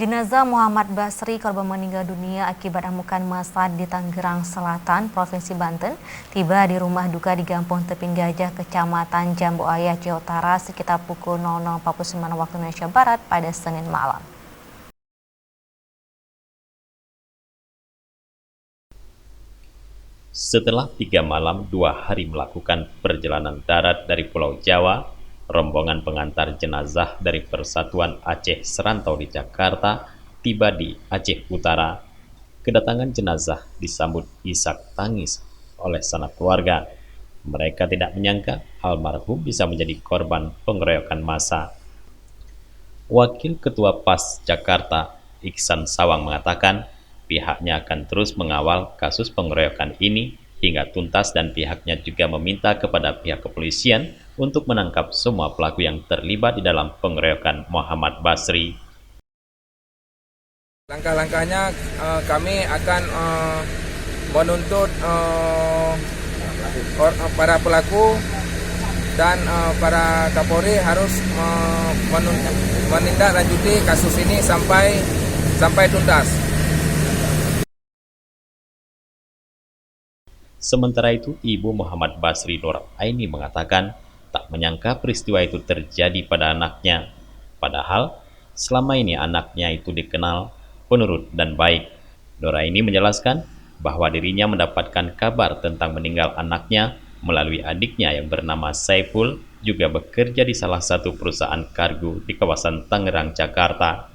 Jenazah Muhammad Basri, korban meninggal dunia akibat amukan massa di Tangerang Selatan, Provinsi Banten, tiba di rumah duka di Kampung Teping Gajah, Kecamatan Jambuaya, Jawa Utara sekitar pukul 00.49 waktu Indonesia Barat pada Senin malam. Setelah 3 malam 2 hari melakukan perjalanan darat dari Pulau Jawa, rombongan pengantar jenazah dari Persatuan Aceh Serantau di Jakarta tiba di Aceh Utara. Kedatangan jenazah disambut isak tangis oleh sanak keluarga. Mereka tidak menyangka almarhum bisa menjadi korban pengeroyokan massa. Wakil Ketua PAS Jakarta, Iksan Sawang mengatakan, pihaknya akan terus mengawal kasus pengeroyokan ini hingga tuntas dan pihaknya juga meminta kepada pihak kepolisian untuk menangkap semua pelaku yang terlibat di dalam pengeroyokan Muhammad Basri. Langkah-langkahnya kami akan menuntut para pelaku dan para Kapolri harus menindaklanjuti kasus ini sampai tuntas. Sementara itu, Ibu Muhammad Basri Nur Aini mengatakan tak menyangka peristiwa itu terjadi pada anaknya. Padahal, selama ini anaknya itu dikenal penurut dan baik. Nur Aini menjelaskan bahwa dirinya mendapatkan kabar tentang meninggal anaknya melalui adiknya yang bernama Saiful, juga bekerja di salah satu perusahaan kargo di kawasan Tangerang, Jakarta.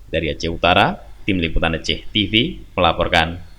Dari Aceh Utara, Tim Liputan Aceh TV melaporkan.